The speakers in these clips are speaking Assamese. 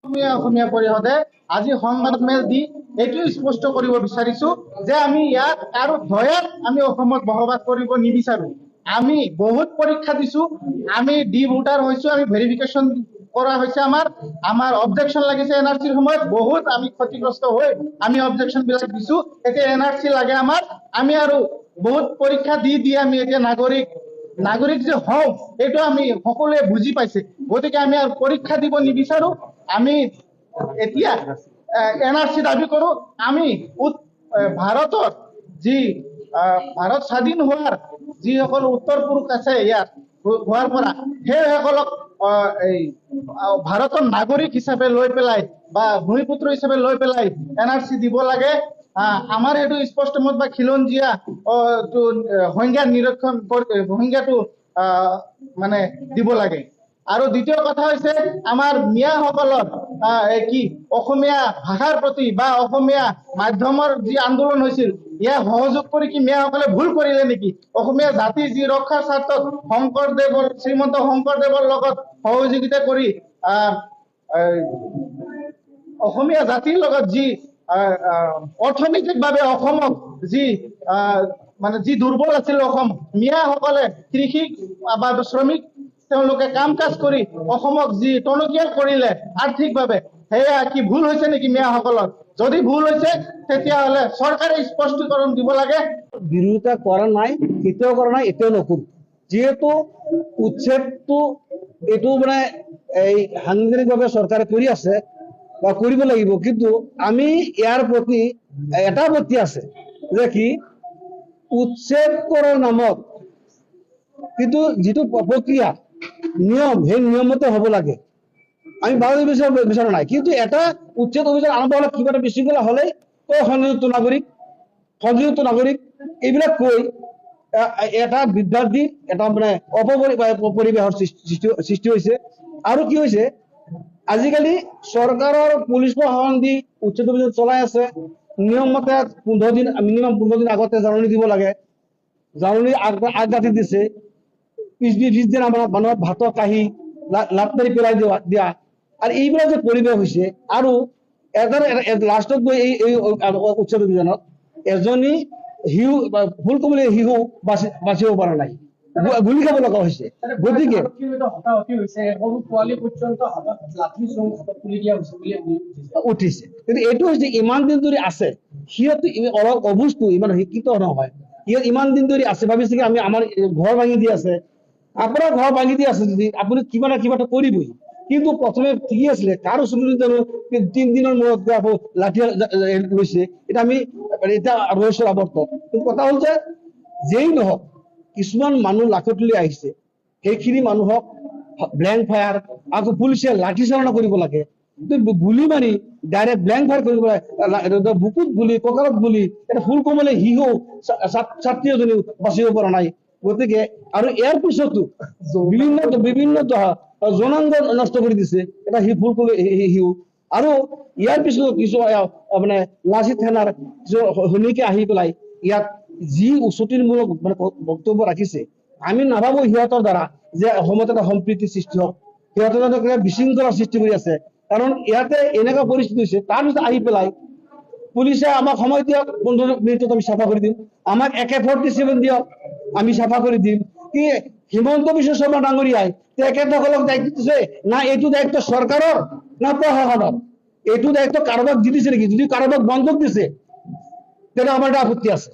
অসমীয়া পৰিষদে আজি সংবাদমেল দি এইটো স্পষ্ট কৰিব বিচাৰিছো যে আমি ইয়াত আৰু ভয়ত আমি অসমত বসবাস কৰিব নিবিচাৰো। আমি বহুত পৰীক্ষা দিছো, আমি ডি ভোটাৰ হৈছো, আমি ভেৰিফিকেশ্যন কৰা হৈছে, আমাৰ অবজেকশ্যন লাগিছে এনআৰচিৰ সময়ত বহুত আমি ক্ষতিগ্ৰস্ত হৈ আমি অবজেকশ্যন বিলাক দিছো। এতিয়া এনআৰচি লাগে আমাৰ, আমি আৰু বহুত পৰীক্ষা দি আমি এতিয়া নাগৰিক যে হওঁ এইটো আমি সকলোৱে বুজি পাইছে। গতিকে আমি আৰু পৰীক্ষা দিব নিবিচাৰো। আমি এতিয়া এনআৰচি দাবী কৰো। আমি ভাৰতৰ যি ভাৰত স্বাধীন হোৱাৰ যিসকল উত্তৰ পুৰুষ আছে ইয়াত হোৱাৰ পৰা সেইসকলক এই ভাৰতৰ নাগৰিক হিচাপে লৈ পেলাই বা ভূমিপুত্ৰ হিচাপে লৈ পেলাই এনআৰচি দিব লাগে। আমাৰ এইটো স্পষ্ট মত বা খিলঞ্জীয়া সংজ্ঞা নিৰীক্ষণ সংজ্ঞাটো মানে দিব লাগে। আৰু দ্বিতীয় কথা হৈছে আমাৰ মিয়াসকলৰ কি অসমীয়া ভাষাৰ প্ৰতি বা অসমীয়া মাধ্যমৰ যি আন্দোলন হৈছিল ইয়াক সহযোগ কৰি কি মিয়াসকলে ভুল কৰিলে নেকি? অসমীয়া জাতি যি ৰক্ষাৰ স্বাৰ্থত শ্ৰীমন্ত শংকৰদেৱৰ লগত সহযোগিতা কৰি অসমীয়া জাতিৰ লগত যি অৰ্থনৈতিকভাৱে অসমক যি মানে যি দুৰ্বল আছিল অসম, মিয়াসকলে কৃষি বা শ্ৰমিক তেওঁলোকে কাম কাজ কৰি অসমক যি টনকিয়াল কৰিলে আৰ্থিকভাৱে, সেয়া কি ভুল হৈছে নেকি মিয়াসকলৰ? যদি ভুল হৈছে তেতিয়াহ'লে চৰকাৰে স্পষ্টীকৰণ দিব লাগে। বিৰোধিতা কৰা নাই, কেতিয়াও কৰা নাই, এতিয়াও নকৰো। যিহেতু উচ্ছেদটো এইটো মানে এই সাংবিধানিকভাৱে চৰকাৰে কৰি আছে বা কৰিব লাগিব, কিন্তু আমি ইয়াৰ প্ৰতি এটা আপত্তি আছে যে কি উচ্ছেদ কৰাৰ নামত কিন্তু যিটো প্ৰক্ৰিয়া নিয়ম সেই নিয়মতে হ'ব লাগে। আমি বাধা বিচৰা নাই, কিন্তু এটা উচ্ছেদ অভিযান আৰম্ভ হলে কিবা এটা বিশৃংখলা হলে সংযুক্ত নাগৰিক এইবিলাক কৈ এটা বিভ্ৰান্তি এটা মানে অপৰিৱেশৰ সৃষ্টি হৈছে। আৰু কি হৈছে আজিকালি চৰকাৰৰ পুলিচ প্ৰশাসন দি উচ্ছেদ অভিযান চলাই আছে। নিয়ম মতে 15 দিন মিনিমাম 15 দিন আগতে জাননী দিব লাগে। জাননী আগজাতি দিছে, পিছদিন আমাৰ মানুহৰ ভাতৰ কাঁহী লাট মাৰি পেলাই দিয়া আৰু এইবিলাক যে পৰিৱেশ হৈছে। আৰু লাষ্টত গৈ এই উচ্ছেদ অভিযানত এজনী শিশু ভুল কবলৈ শিশু বাচিব পৰা নাই, গুলি খাব লগা হৈছে। গতিকে উঠিছে, কিন্তু এইটো হৈছে ইমান দিন ধৰি আছে, সিহঁত অলপ অবুজটো ইমান শিক্ষিত নহয়, সিহঁত ইমান দিন ধৰি আছে ভাবিছে কি আমি আমাৰ ঘৰ ভাঙি দি আছে। আপোনাৰ ঘৰ ভাঙি দি আছে যদি আপুনি কিবা না কিবা এটা কৰিবই। কিন্তু প্ৰথমে ঠিকেই আছিলে, কাৰো চুলি জানো 3 দিনৰ মূৰত আকৌ লাঠি লৈছে। এটা আমি এতিয়া ৰৈছো আৱৰ্ত। কিন্তু কথা হ'ল যে যেই নহওক কিছুমান মানুহ লাখতলি আহিছে, সেইখিনি মানুহক ব্লেংক ফায়াৰ আকৌ পুলিচে লাঠি চালনা কৰিব লাগে। গুলি মাৰি ডাইৰেক্ট ব্লেংক ফায়াৰ কৰিব লাগে, বুকুত গুলি কঁকালত গুলি, এটা ফুল কমলে শিশু ছাত্ৰী এজনী বাচিব পৰা নাই। গতিকে আৰু ইয়াৰ পিছতো বিভিন্ন জনাংগ নষ্ট কৰি দিছে এটা ফুল কমলে শিশু। আৰু ইয়াৰ পিছত কিছু মানে লাচিত সেনাৰ সৈনিকে আহি পেলাই ইয়াত যি উচতিমূলক মানে বক্তব্য ৰাখিছে, আমি নাভাবো সিহঁতৰ দ্বাৰা যে অসমত এটা সম্প্ৰীতিৰ সৃষ্টি হওক। সিহঁতে বিশৃংখলাৰ সৃষ্টি কৰি আছে, কাৰণ ইয়াতে এনেকুৱা পৰিস্থিতি হৈছে। তাৰপিছত আহি পেলাই পুলিচে আমাক সময় দিয়ক, 15 মিনিটত আমি চাফা কৰি দিম। আমাক AK-47 দিয়ক, আমি চাফা কৰি দিম। কি হিমন্ত বিশ্ব শৰ্মা ডাঙৰীয়াই তেখেতসকলক দায়িত্ব দিছে না? এইটো দায়িত্ব চৰকাৰৰ না প্ৰশাসনৰ? এইটো দায়িত্ব কাৰোবাক দি দিছে নেকি? যদি কাৰোবাক বন্ধক দিছে তেনে আমাৰ এটা আপত্তি আছে।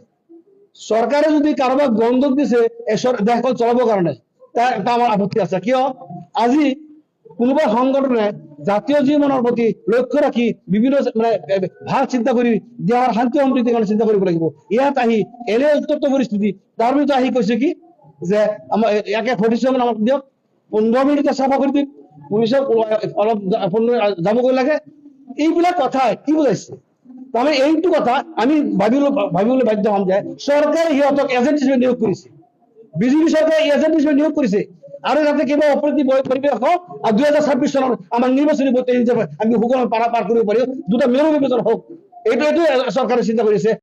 চৰকাৰে যদি কাৰোবাক বন্ধক দিছে দেশখন চলাবৰ কাৰণে, এটা আমাৰ আপত্তি আছে। কিয় আজি কোনোবা সংগঠনে জাতীয় জীৱনৰ প্ৰতি লক্ষ্য ৰাখি বিভিন্ন মানে ভাল চিন্তা কৰি দেশৰ শান্তি সম্প্ৰীতিৰ কাৰণে চিন্তা কৰিব লাগিব। ইয়াত আহি এনে উত্তপ্ত পৰিস্থিতি, তাৰ ভিতৰত আহি কৈছে কি যে আমাৰ AK-47 আমাক দিয়ক, 15 মিনিটতে চাফা কৰি দিম, পুলিচক অলপ যাবগৈ লাগে। এইবিলাক কথা কি বুজাইছে? তাৰমানে এইটো কথা আমি ভাবিবলৈ বাধ্য হম যে চৰকাৰে সিহঁতক এজেণ্ট হিচাপে নিয়োগ কৰিছে, বিজেপি চৰকাৰে এজেণ্ট হিচাপে নিয়োগ কৰিছে। আৰু যাতে কিবা অপ্ৰীতি পৰিৱেশ হওক আৰু 2026 চনৰ আমাৰ নিৰ্বাচনী বৰ্তি হিচাপে আমি সুকলমে পাৰ কৰিব পাৰি, দুটা মেৰু বিভাজন হওক, এইটো চৰকাৰে চিন্তা কৰিছে।